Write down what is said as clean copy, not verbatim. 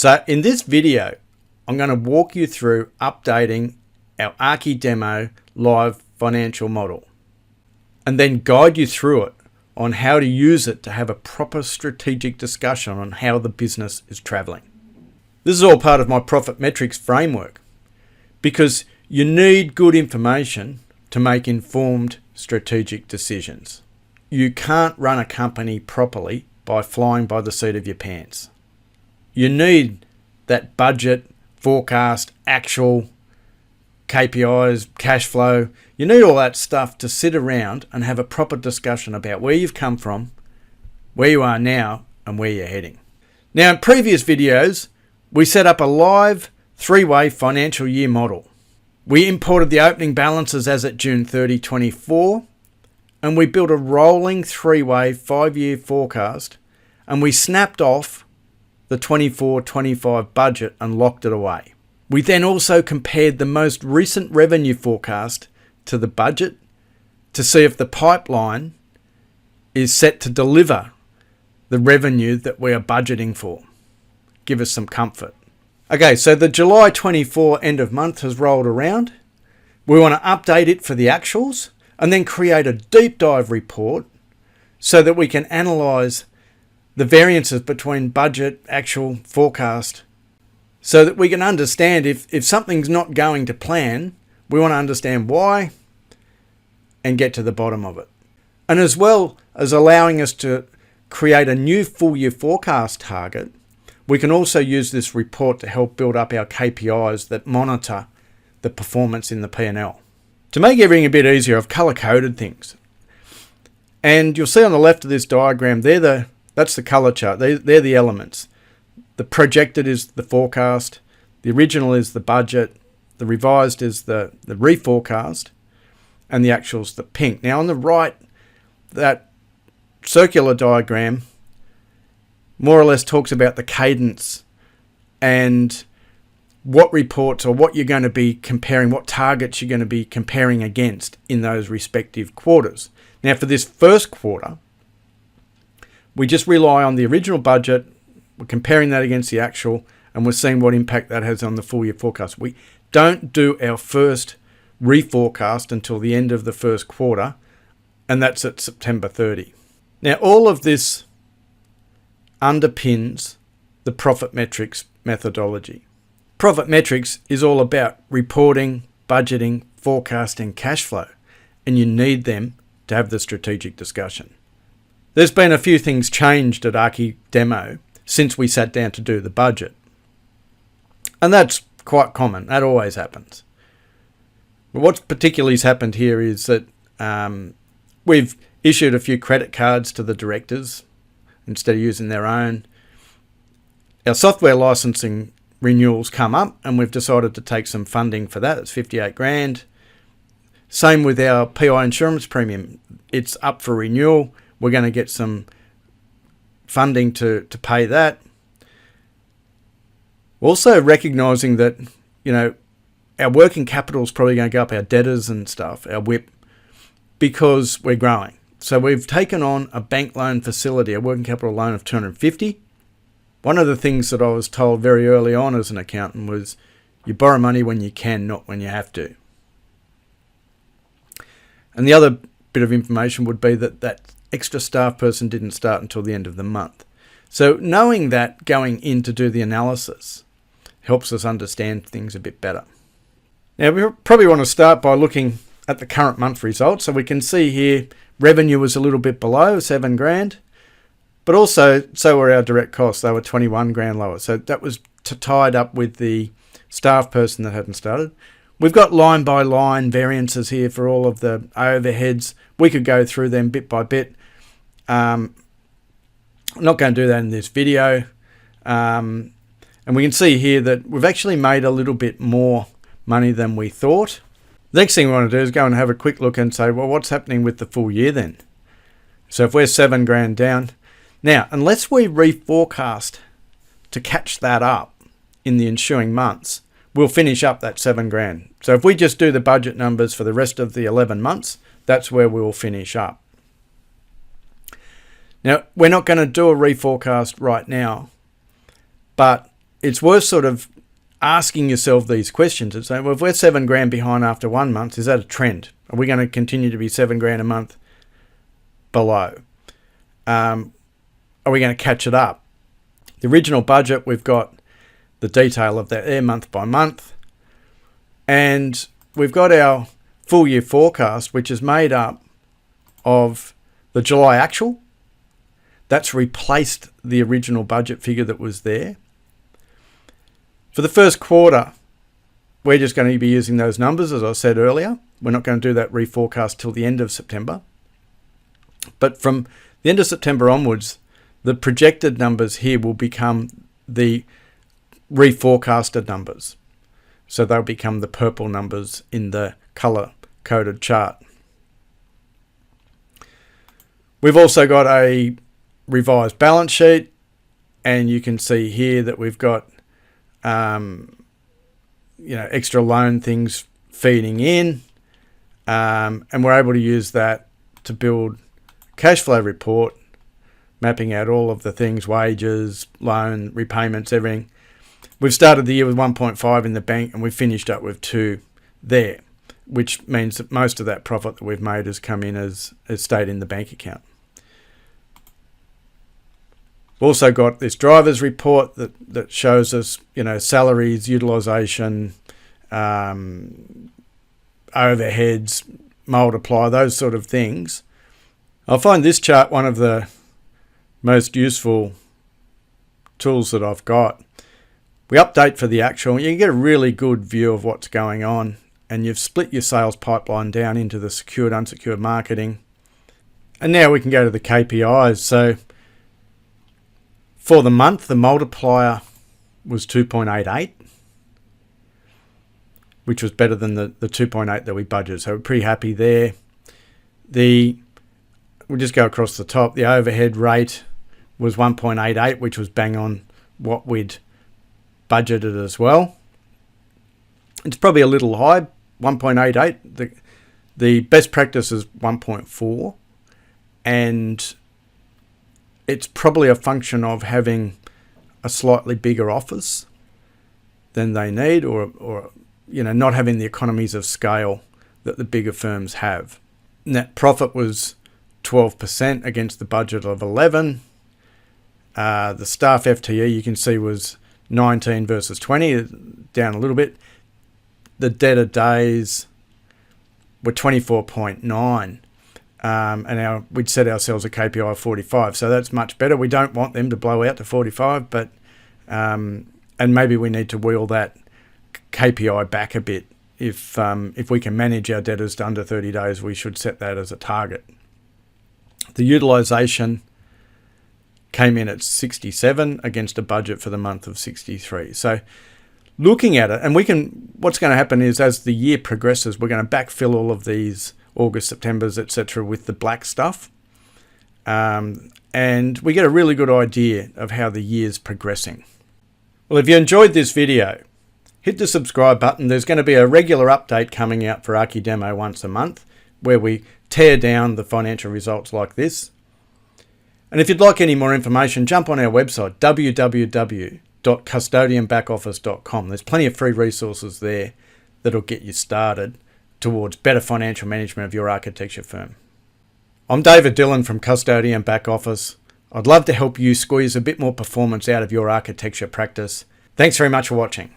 So in this video, I'm going to walk you through updating our Archi-Demo live financial model and then guide you through it on how to use it to have a proper strategic discussion on how the business is traveling. This is all part of my profit metrics framework because you need good information to make informed strategic decisions. You can't run a company properly by flying by the seat of your pants. You need that budget, forecast, actual, KPIs, cash flow. You need all that stuff to sit around and have a proper discussion about where you've come from, where you are now, and where you're heading. Now, in previous videos, we set up a live three-way financial year model. We imported the opening balances as at June 30, 24, and we built a rolling three-way 5-year forecast, and we snapped off the 24-25 budget and locked it away. We then also compared the most recent revenue forecast to the budget to see if the pipeline is set to deliver the revenue that we are budgeting for. Give us some comfort. Okay, so the July 24 end of month has rolled around. We want to update it for the actuals and then create a deep dive report so that we can analyse the variances between budget, actual, forecast, so that we can understand if something's not going to plan, we want to understand why and get to the bottom of it. And as well as allowing us to create a new full year forecast target, we can also use this report to help build up our KPIs that monitor the performance in the P&L. To make everything a bit easier, I've color-coded things. And you'll see on the left of this diagram, that's the color chart. They're the elements. The projected is the forecast. The original is the budget. The revised is the reforecast. And the actual is the pink. Now on the right, that circular diagram more or less talks about the cadence and what reports or what you're going to be comparing, what targets you're going to be comparing against in those respective quarters. Now for this first quarter, we just rely on the original budget, we're comparing that against the actual, and we're seeing what impact that has on the full year forecast. We don't do our first reforecast until the end of the first quarter, and that's at September 30. Now all of this underpins the profit metrics methodology. Profit metrics is all about reporting, budgeting, forecasting, cash flow, and you need them to have the strategic discussion. There's been a few things changed at Archi-Demo since we sat down to do the budget. And that's quite common. That always happens. But what's particularly happened here is that we've issued a few credit cards to the directors instead of using their own. Our software licensing renewals come up and we've decided to take some funding for that. It's 58 grand. Same with our PI insurance premium. It's up for renewal. We're going to get some funding to pay that. Also recognising that, our working capital is probably going to go up, our debtors and stuff, our WIP, because we're growing. So we've taken on a bank loan facility, a working capital loan of 250. One of the things that I was told very early on as an accountant was you borrow money when you can, not when you have to. And the other bit of information would be that extra staff person didn't start until the end of the month. So knowing that going in to do the analysis helps us understand things a bit better. Now we probably want to start by looking at the current month results. So we can see here revenue was a little bit below 7 grand, but also so were our direct costs. They were 21 grand lower. So that was tied up with the staff person that hadn't started. We've got line by line variances here for all of the overheads. We could go through them bit by bit. I'm not going to do that in this video. And we can see here that we've actually made a little bit more money than we thought. The next thing we want to do is go and have a quick look and say, well, what's happening with the full year then? So if we're 7 grand down. Now, unless we reforecast to catch that up in the ensuing months, we'll finish up that 7 grand. So if we just do the budget numbers for the rest of the 11 months, that's where we will finish up. Now, we're not going to do a reforecast right now, but it's worth sort of asking yourself these questions and saying, well, if we're $7,000 behind after 1 month, is that a trend? Are we going to continue to be $7,000 a month below? Are we going to catch it up? The original budget, we've got the detail of that there month by month. And we've got our full year forecast, which is made up of the July actual. That's replaced the original budget figure that was there. For the first quarter, we're just going to be using those numbers, as I said earlier. We're not going to do that reforecast till the end of September. But from the end of September onwards, the projected numbers here will become the reforecasted numbers. So they'll become the purple numbers in the color-coded chart. We've also got a revised balance sheet, and you can see here that we've got extra loan things feeding in, and we're able to use that to build cash flow report, mapping out all of the things, wages, loan, repayments, everything. We've started the year with 1.5 in the bank, and we've finished up with 2 there, which means that most of that profit that we've made has come in as stayed in the bank account. We've also got this drivers report that shows us, salaries, utilisation, overheads, multiply, those sort of things. I find this chart one of the most useful tools that I've got. We update for the actual, you get a really good view of what's going on, and you've split your sales pipeline down into the secured, unsecured marketing. And now we can go to the KPIs. So for the month, the multiplier was 2.88, which was better than the 2.8 that we budgeted. So we're pretty happy there. We'll just go across the top. The overhead rate was 1.88, which was bang on what we'd budgeted as well. It's probably a little high, 1.88. The best practice is 1.4, and it's probably a function of having a slightly bigger office than they need, or not having the economies of scale that the bigger firms have. Net profit was 12% against the budget of 11. The staff FTE, you can see, was 19 versus 20, down a little bit. The debtor days were 24.9. And we'd set ourselves a KPI of 45, so that's much better. We don't want them to blow out to 45, but and maybe we need to wheel that KPI back a bit. If we can manage our debtors to under 30 days, we should set that as a target. The utilisation came in at 67 against a budget for the month of 63. So looking at it, and what's going to happen is as the year progresses, we're going to backfill all of these August, September's, etc. with the black stuff. And we get a really good idea of how the year's progressing. Well, if you enjoyed this video, hit the subscribe button. There's going to be a regular update coming out for Archi-Demo once a month, where we tear down the financial results like this. And if you'd like any more information, jump on our website, www.custodianbackoffice.com. There's plenty of free resources there that'll get you started towards better financial management of your architecture firm. I'm David Dillon from Custodian Back Office. I'd love to help you squeeze a bit more performance out of your architecture practice. Thanks very much for watching.